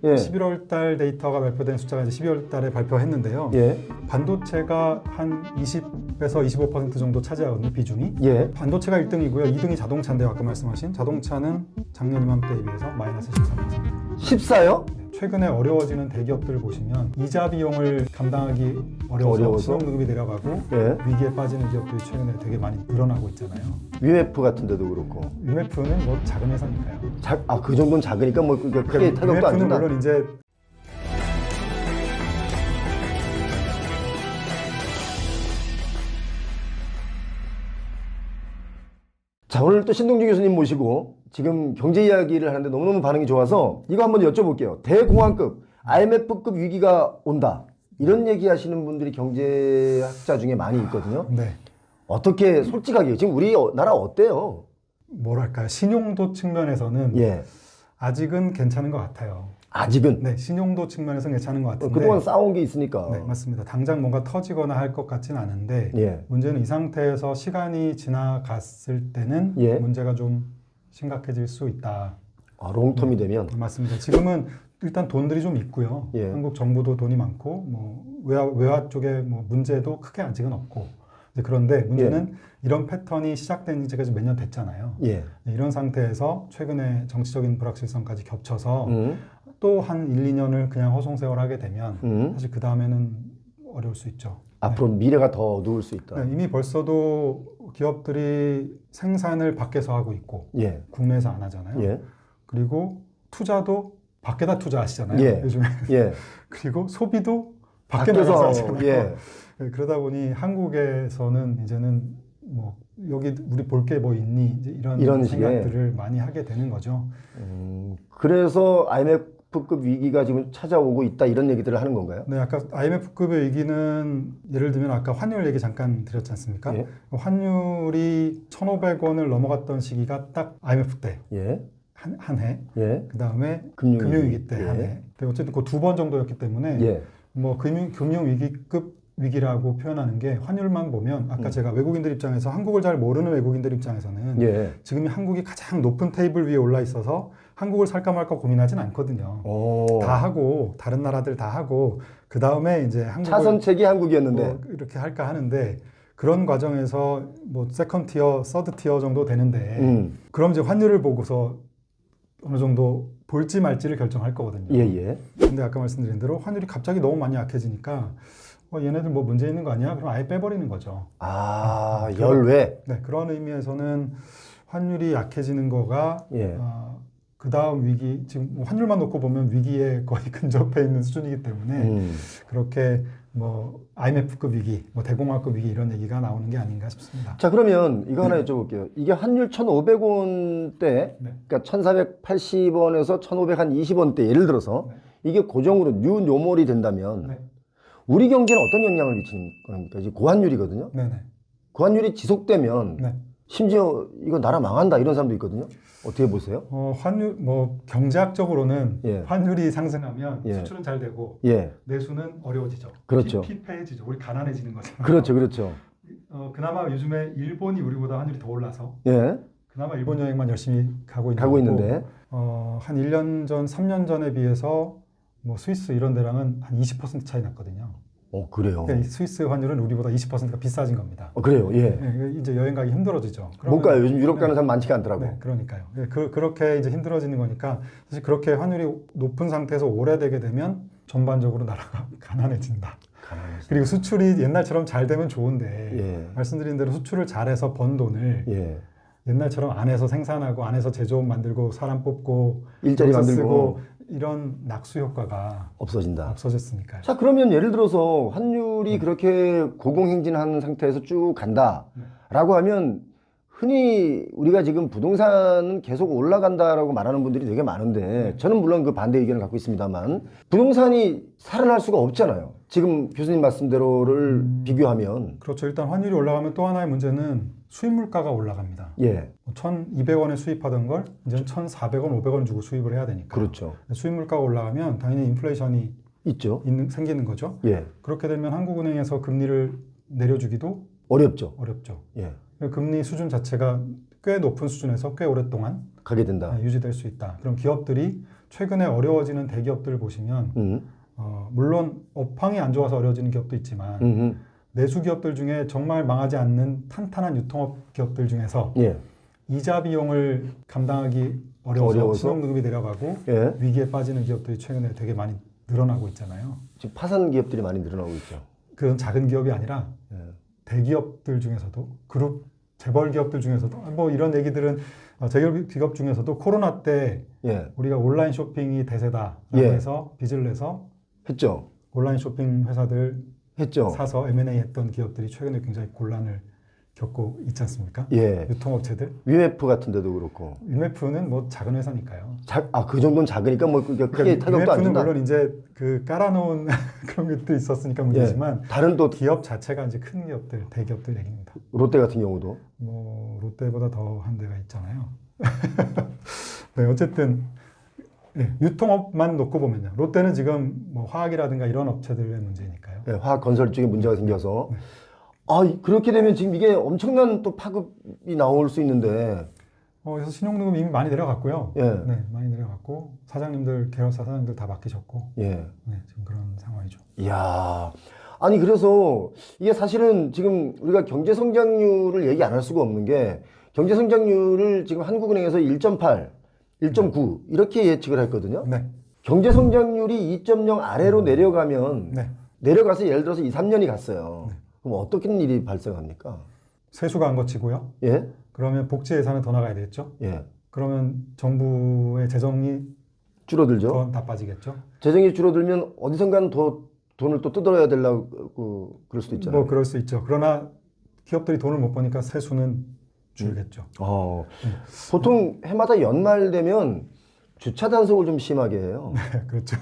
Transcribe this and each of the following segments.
예. 11월 달 데이터가 발표된 숫자가 이제 12월 달에 발표했는데요. 예. 반도체가 한 20에서 25% 정도 차지하거든요, 비중이. 예. 반도체가 1등이고요. 2등이 자동차인데요. 아까 말씀하신 자동차는 작년 이맘때에 비해서 마이너스 14%. 14요? 최근에 어려워지는 대기업들 보시면 이자 비용을 감당하기 어려워서 신용등급이 내려가고 예. 위기에 빠지는 기업들이 최근에 되게 많이 늘어나고 있잖아요. UF 같은 데도 그렇고. UMF는 뭐 작은 회사니까요. 그 정도는 작으니까 뭐 크게 타격도 안 UMF는 준다. 물론 이제 자, 오늘 또 신동준 교수님 모시고 지금 경제 이야기를 하는데 너무너무 반응이 좋아서 이거 한번 여쭤볼게요. 대공황급, IMF급 위기가 온다. 이런 얘기 하시는 분들이 경제학자 중에 많이 있거든요. 네. 어떻게 솔직하게 지금 우리 나라 어때요? 뭐랄까요. 신용도 측면에서는 예. 아직은 괜찮은 것 같아요. 아직은 네, 신용도 측면에서는 괜찮은 것 같은데 그동안 쌓아온 게 있으니까. 네, 맞습니다. 당장 뭔가 터지거나 할 것 같지는 않은데 예. 문제는 이 상태에서 시간이 지나갔을 때는 예. 문제가 좀 심각해질 수 있다. 롱텀이 되면 맞습니다. 지금은 일단 돈들이 좀 있고요. 예. 한국 정부도 돈이 많고 뭐 외화 쪽에 뭐 문제도 크게 아직은 없고 이제 그런데 문제는 이런 패턴이 시작된 지가 몇 년 됐잖아요. 예. 이런 상태에서 최근에 정치적인 불확실성까지 겹쳐서 또 한 1, 2년을 그냥 허송세월하게 되면 사실 그 다음에는 어려울 수 있죠. 앞으로 미래가 더 어두울 수 있다. 네, 이미 벌써도 기업들이 생산을 밖에서 하고 있고 예. 국내에서 안 하잖아요. 예. 그리고 투자도 밖에다 투자하시잖아요. 예. 요즘에. 예. 그리고 소비도 밖에 나가서 하잖아요. 예. 네, 그러다 보니 한국에서는 이제는 뭐 여기 우리 볼 게 뭐 있니 이제 이런 생각들을 많이 하게 되는 거죠. 그래서 IMF급 위기가 지금 찾아오고 있다 이런 얘기들을 하는 건가요? 네, 아까 IMF급의 위기는 예를 들면 아까 환율 얘기 잠깐 드렸지 않습니까? 예. 환율이 1,500원을 넘어갔던 시기가 딱 IMF 때. 예. 한 해, 예. 그 다음에 금융위기 금융위기 때 한 예. 해. 어쨌든 그 두 번 정도였기 때문에 예. 뭐 금융위기급 위기라고 표현하는 게 환율만 보면 아까 제가 외국인들 입장에서 한국을 잘 모르는 외국인들 입장에서는 예. 지금 한국이 가장 높은 테이블 위에 올라 있어서 한국을 살까 말까 고민하진 않거든요. 다 하고 다른 나라들 다 하고 그 다음에 이제 한국을 차선책이 한국이었는데 뭐 이렇게 할까 하는데 그런 과정에서 뭐 세컨 티어, 서드 티어 정도 되는데 그럼 이제 환율을 보고서 어느 정도 볼지 말지를 결정할 거거든요. 예예. 근데 아까 말씀드린 대로 환율이 갑자기 너무 많이 약해지니까 얘네들 뭐 문제 있는 거 아니야? 그럼 아예 빼버리는 거죠. 열외. 네, 그런 의미에서는 환율이 약해지는 거가 예. 그 다음 위기, 지금 뭐 환율만 놓고 보면 위기에 거의 근접해 있는 수준이기 때문에 그렇게 뭐 IMF급 위기, 뭐 대공황급 위기 이런 얘기가 나오는 게 아닌가 싶습니다. 자, 그러면 이거 하나 여쭤볼게요. 이게 환율 1,500원대, 네. 그러니까 1,480원에서 1,520원대 예를 들어서 네. 이게 고정으로 뉴 노멀이 된다면 네. 우리 경제는 어떤 영향을 미치는 겁니까? 이제 고환율이거든요. 네네. 고환율이 지속되면 네. 심지어 이거 나라 망한다 이런 사람도 있거든요. 어떻게 보세요? 환율 뭐 경제학적으로는 예. 환율이 상승하면 예. 수출은 잘 되고 예. 내수는 어려워지죠. 그렇죠. 피폐해지죠. 우리 가난해지는 거잖아요. 그렇죠, 그렇죠. 그나마 요즘에 일본이 우리보다 환율이 더 올라서 예. 그나마 일본 여행만 열심히 가고 있는데 한 1년 전, 3년 전에 비해서 뭐 스위스 이런 데랑은 한 20% 차이 났거든요. 그래요. 그러니까 이 스위스 환율은 우리보다 20%가 비싸진 겁니다. 그래요. 예. 네, 이제 여행 가기 힘들어지죠. 못 가요. 요즘 유럽 가는 사람 많지가 않더라고. 네, 그러니까요. 그렇게 이제 힘들어지는 거니까 사실 그렇게 환율이 높은 상태에서 오래되게 되면 전반적으로 나라가 가난해진다. 그리고 수출이 옛날처럼 잘 되면 좋은데 예. 말씀드린 대로 수출을 잘해서 번 돈을 예. 옛날처럼 안에서 생산하고 안에서 제조업 만들고 사람 뽑고 일자리 만들고 쓰고 이런 낙수 효과가 없어진다. 없어졌으니까요. 자, 그러면 예를 들어서 환율이 그렇게 고공행진하는 상태에서 쭉 간다라고 하면 흔히 우리가 지금 부동산은 계속 올라간다라고 말하는 분들이 되게 많은데 저는 물론 그 반대 의견을 갖고 있습니다만 부동산이 살아날 수가 없잖아요. 지금 교수님 말씀대로를 비교하면. 그렇죠. 일단 환율이 올라가면 또 하나의 문제는 수입 물가가 올라갑니다. 예. 1,200원에 수입하던 걸 이제는 1,400원, 500원 주고 수입을 해야 되니까. 그렇죠. 수입 물가가 올라가면 당연히 인플레이션이 있죠. 생기는 거죠. 예. 그렇게 되면 한국은행에서 금리를 내려주기도 어렵죠. 어렵죠. 예. 금리 수준 자체가 꽤 높은 수준에서 꽤 오랫동안 가게 된다. 유지될 수 있다. 그럼 기업들이 최근에 어려워지는 대기업들 보시면 물론 업황이 안 좋아서 어려워지는 기업도 있지만 내수 기업들 중에 정말 망하지 않는 탄탄한 유통업 기업들 중에서 예. 이자 비용을 감당하기 어려워서 신용등급이 내려가고 예. 위기에 빠지는 기업들이 최근에 되게 많이 늘어나고 있잖아요. 지금 파산 기업들이 많이 늘어나고 있죠. 그런 작은 기업이 아니라 예. 대기업들 중에서도 그룹 재벌 기업들 중에서도 뭐 이런 얘기들은 재벌 기업 중에서도 코로나 때 예. 우리가 온라인 쇼핑이 대세다라고 예. 해서 빚을 내서 했죠. 온라인 쇼핑 회사들 했죠. 사서 M&A 했던 기업들이 최근에 굉장히 곤란을 겪고 있지 않습니까? 예. 유통업체들. 위메프 같은 데도 그렇고. 위메프는 뭐 작은 회사니까요. 그 정도는 작으니까 뭐 크게 타격도 안 위메프는 준다. 물론 이제 그 깔아놓은 그런 것도 있었으니까 문제지만 예. 다른 또 기업 자체가 이제 큰 기업들, 대기업들 얘기입니다. 롯데 같은 경우도. 뭐 롯데보다 더 한 데가 있잖아요. 네, 어쨌든 예, 유통업만 놓고 보면요. 롯데는 지금 뭐 화학이라든가 이런 업체들의 문제니까요. 예, 화학 건설 쪽에 문제가 생겨서. 네. 그렇게 되면 지금 이게 엄청난 또 파급이 나올 수 있는데. 그래서 신용등급 이미 많이 내려갔고요. 예. 네, 많이 내려갔고 사장님들, 계열사 사장님들 다 바뀌셨고, 예. 네, 지금 그런 상황이죠. 이야. 아니, 그래서 이게 사실은 지금 우리가 경제 성장률을 얘기 안 할 수가 없는 게 경제 성장률을 지금 한국은행에서 1.8, 1.9 이렇게 예측을 했거든요. 네. 경제 성장률이 2.0 아래로 내려가면 네. 내려가서 예를 들어서 2, 3년이 갔어요. 네. 그럼 어떻게 일이 발생합니까? 세수가 안 거치고요. 예? 그러면 복지 예산은 더 나가야 되겠죠. 예. 그러면 정부의 재정이 줄어들죠. 더 다 빠지겠죠. 재정이 줄어들면 어디선가는 더 돈을 또 뜯어야 되려고 그럴 수도 있잖아요. 뭐 그럴 수 있죠. 그러나 기업들이 돈을 못 버니까 세수는 줄겠죠. 보통 해마다 연말 되면 주차 단속을 좀 심하게 해요. 네, 그렇죠.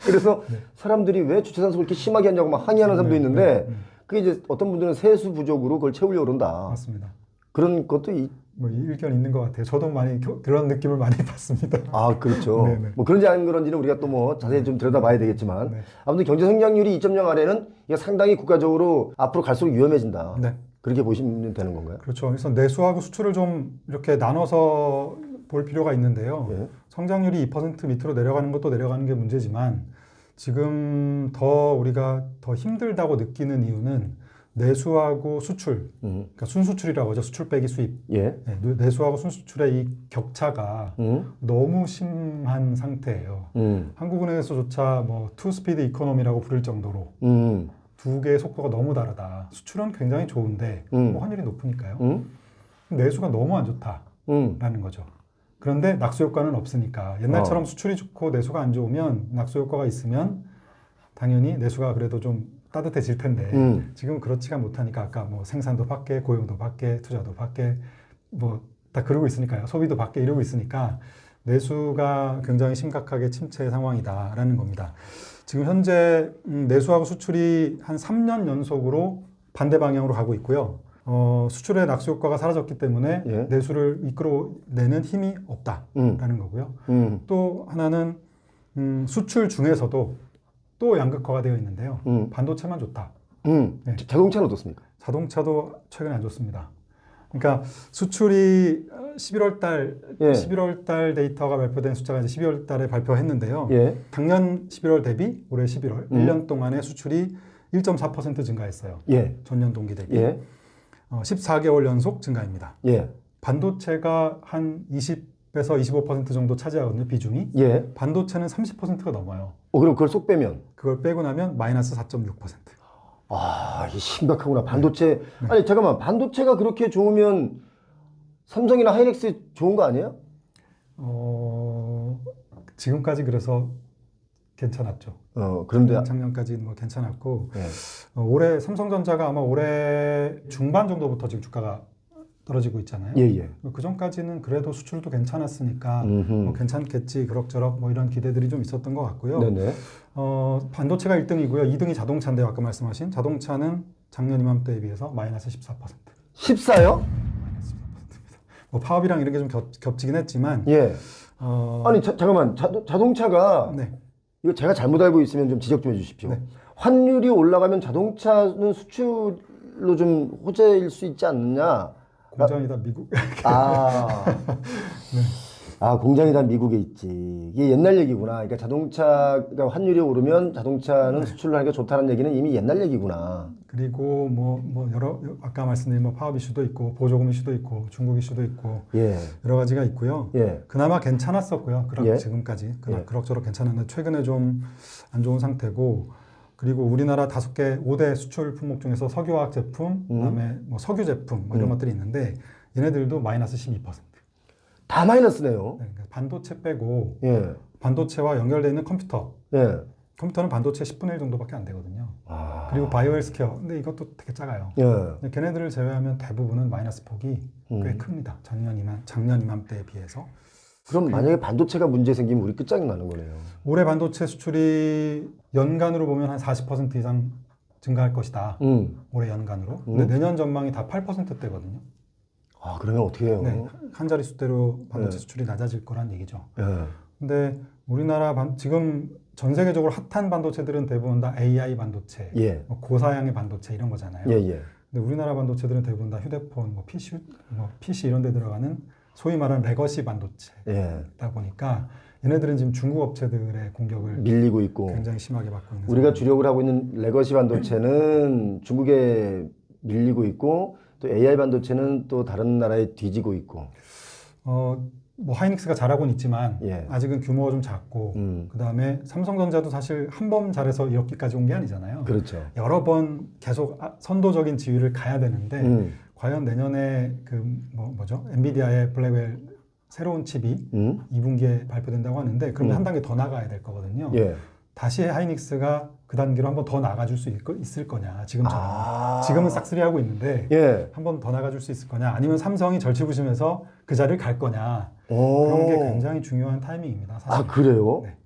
그래서 사람들이 왜 주차 단속을 이렇게 심하게 하냐고 막 항의하는 사람도 있는데 그게 이제 어떤 분들은 세수 부족으로 그걸 채우려고 그런다. 맞습니다. 그런 것도 뭐 일견 있는 것 같아요. 저도 많이 그런 느낌을 많이 받습니다. 그렇죠. 네네. 뭐 그런지 안 그런지는 우리가 또 뭐 자세히 좀 들여다봐야 되겠지만 네. 아무튼 경제 성장률이 2.0 아래는 이게 상당히 국가적으로 앞으로 갈수록 위험해진다. 네. 그렇게 보시면 되는 건가요? 그렇죠. 그래서 내수하고 수출을 좀 이렇게 나눠서 볼 필요가 있는데요. 예. 성장률이 2% 밑으로 내려가는 것도 내려가는 게 문제지만 지금 더 우리가 더 힘들다고 느끼는 이유는 내수하고 수출, 그러니까 순수출이라고 하죠. 수출 빼기 수입. 예. 네, 내수하고 순수출의 이 격차가 너무 심한 상태예요. 한국은행에서조차 뭐 투스피드 이코노미라고 부를 정도로 두 개의 속도가 너무 다르다. 수출은 굉장히 좋은데 뭐 환율이 높으니까요. 내수가 너무 안 좋다라는 거죠. 그런데 낙수 효과는 없으니까 옛날처럼 수출이 좋고 내수가 안 좋으면 낙수 효과가 있으면 당연히 내수가 그래도 좀 따뜻해질 텐데 지금 그렇지가 못하니까 아까 뭐 생산도 밖에, 고용도 밖에, 투자도 밖에 뭐 다 그러고 있으니까요. 소비도 밖에 이러고 있으니까 내수가 굉장히 심각하게 침체 상황이다라는 겁니다. 지금 현재 내수하고 수출이 한 3년 연속으로 반대 방향으로 가고 있고요. 수출의 낙수 효과가 사라졌기 때문에 예. 내수를 이끌어내는 힘이 없다라는 거고요. 또 하나는 수출 중에서도 또 양극화가 되어 있는데요. 반도체만 좋다. 네. 자동차는 어떻습니까? 자동차도 최근에 안 좋습니다. 그러니까 수출이 11월 달 데이터가 발표된 숫자가 이제 12월 달에 발표했는데요. 예. 작년 11월 대비 올해 11월 1년 동안의 수출이 1.4% 증가했어요. 예. 전년 동기 대비. 예. 14개월 연속 증가입니다. 예. 반도체가 한 20에서 25% 정도 차지하거든요, 비중이. 예. 반도체는 30%가 넘어요. 그럼 그걸 쏙 빼면? 그걸 빼고 나면 마이너스 4.6%. 이게 심각하구나. 반도체. 아니, 잠깐만. 반도체가 그렇게 좋으면 삼성이나 하이닉스 좋은 거 아니에요? 지금까지 그래서 괜찮았죠. 그런데. 작년까지 뭐 괜찮았고, 예. 올해 삼성전자가 아마 올해 중반 정도부터 지금 주가가 떨어지고 있잖아요. 예, 예. 그 전까지는 그래도 수출도 괜찮았으니까 뭐 괜찮겠지, 그럭저럭 뭐 이런 기대들이 좀 있었던 것 같고요. 네네. 반도체가 1등이고요. 2등이 자동차인데 아까 말씀하신 자동차는 작년 이맘때에 비해서 마이너스 14%. 14요? 마이너스 14%입니다. 뭐 파업이랑 이런 게 좀 겹치긴 했지만. 예. 아니, 잠깐만. 자동차가. 네. 이거 제가 잘못 알고 있으면 좀 지적 좀 해주십시오. 네. 환율이 올라가면 자동차는 수출로 좀 호재일 수 있지 않느냐? 공장이 다 미국. 아, 네. 아, 공장이 다 미국에 있지. 이게 옛날 얘기구나. 그러니까 자동차가 환율이 오르면 자동차는 수출을 하기가 좋다는 얘기는 이미 옛날 얘기구나. 그리고 뭐 여러 아까 말씀드린 뭐 파업 이슈도 있고 보조금 이슈도 있고 중국 이슈도 있고 예. 여러 가지가 있고요. 예. 그나마 괜찮았었고요. 예. 지금까지 예. 그럭저럭 괜찮았는데 최근에 좀 안 좋은 상태고 그리고 우리나라 5대 수출 품목 중에서 석유화학 제품, 그다음에 뭐 석유 제품 뭐 이런 것들이 있는데 얘네들도 마이너스 12%. 다 마이너스네요. 네, 그러니까 반도체 빼고 예. 반도체와 연결되어 있는 컴퓨터. 예. 컴퓨터는 반도체 10분의 1 정도밖에 안 되거든요. 아. 그리고 바이오 헬스케어. 근데 이것도 되게 작아요. 예. 근데 걔네들을 제외하면 대부분은 마이너스 폭이 꽤 큽니다. 작년 이맘때에 비해서. 그럼 만약에 반도체가 문제 생기면 우리 끝장이 나는 거네요. 올해 반도체 수출이 연간으로 보면 한 40% 이상 증가할 것이다. 올해 연간으로. 근데 내년 전망이 다 8%대거든요. 아, 그러면 어떻게 해요? 네, 한 자릿수대로 반도체 수출이 낮아질 거란 얘기죠. 예. 근데 우리나라 지금 전 세계적으로 핫한 반도체들은 대부분 다 AI 반도체, 예. 뭐 고사양의 반도체 이런 거잖아요. 예, 예. 근데 우리나라 반도체들은 대부분 다 휴대폰, 뭐 PC 이런 데 들어가는 소위 말하는 레거시 반도체다 예. 보니까 얘네들은 지금 중국 업체들의 공격을 밀리고 있고. 굉장히 심하게 받고 있는 우리가 주력을 하고 있는 레거시 반도체는 중국에 밀리고 있고 또 AI 반도체는 또 다른 나라에 뒤지고 있고. 뭐 하이닉스가 잘하고는 있지만 예. 아직은 규모가 좀 작고 그다음에 삼성전자도 사실 한 번 잘해서 이렇게까지 온 게 아니잖아요. 그렇죠. 여러 번 계속 선도적인 지위를 가야 되는데 과연 내년에 뭐죠? 엔비디아의 블랙웰 새로운 칩이 2분기에 발표된다고 하는데 그러면 한 단계 더 나가야 될 거거든요. 예. 다시 하이닉스가 그 단계로 한 번 더 나가줄 수 있을 거냐 지금처럼. 아. 지금은 싹쓸이 하고 있는데 예. 한 번 더 나가줄 수 있을 거냐 아니면 삼성이 절치부심해서 그 자리를 갈 거냐 오. 그런 게 굉장히 중요한 타이밍입니다. 사실. 아, 그래요? 네.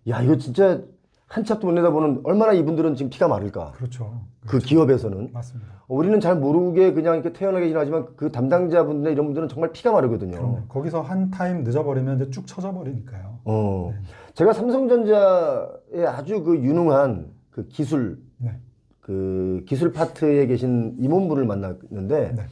야, 이거 진짜 한참 또 내다보는 얼마나 이분들은 지금 피가 마를까? 그렇죠. 그 기업에서는. 맞습니다. 우리는 잘 모르게 그냥 이렇게 태어나긴 하지만 그 담당자분들 이런 분들은 정말 피가 마르거든요. 그럼요. 거기서 한 타임 늦어버리면 이제 쭉 쳐져버리니까요. 네. 제가 삼성전자의 아주 그 유능한 그 기술, 네. 그 기술 파트에 계신 임원분을 만났는데 네.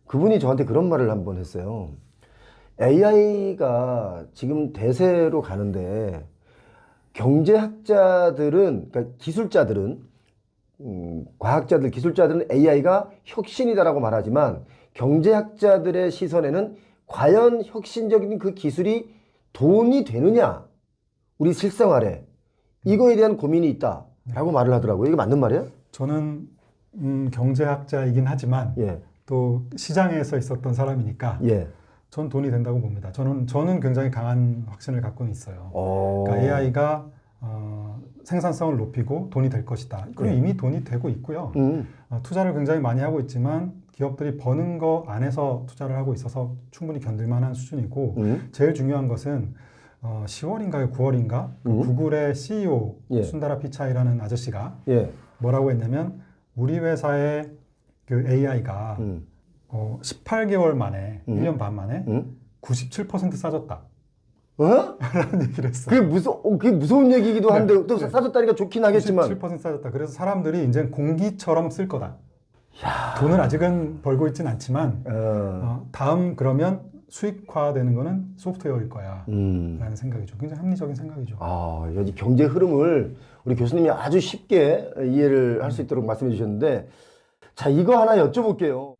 그분이 저한테 그런 말을 한번 했어요. AI가 지금 대세로 가는데 경제학자들은, 그러니까 기술자들은, 과학자들, 기술자들은 AI가 혁신이다라고 말하지만 경제학자들의 시선에는 과연 혁신적인 그 기술이 돈이 되느냐, 우리 실생활에 이거에 대한 고민이 있다라고 말을 하더라고요. 이게 맞는 말이에요? 저는 경제학자이긴 하지만 예. 또 시장에서 있었던 사람이니까 예. 전 돈이 된다고 봅니다. 저는 굉장히 강한 확신을 갖고는 있어요. 그러니까 AI가 생산성을 높이고 돈이 될 것이다. 그리고 이미 돈이 되고 있고요. 투자를 굉장히 많이 하고 있지만 기업들이 버는 거 안에서 투자를 하고 있어서 충분히 견딜 만한 수준이고 제일 중요한 것은 10월인가요? 9월인가? 구글의 CEO 예. 순다라 피차이라는 아저씨가 예. 뭐라고 했냐면 우리 회사의 그 AI가 18개월 만에 1년 반 만에 97% 싸졌다. 어? 라는 얘기를 했어요. 그게 무서운 얘기이기도 한데 또 싸졌다니까 좋긴 하겠지만 97% 싸졌다. 그래서 사람들이 이제 공기처럼 쓸 거다. 돈을 아직은 벌고 있진 않지만 다음 그러면 수익화되는 거는 소프트웨어일 거야 라는 생각이죠. 굉장히 합리적인 생각이죠. 아, 이 경제 흐름을 우리 교수님이 아주 쉽게 이해를 할 수 있도록 말씀해 주셨는데 자, 이거 하나 여쭤볼게요.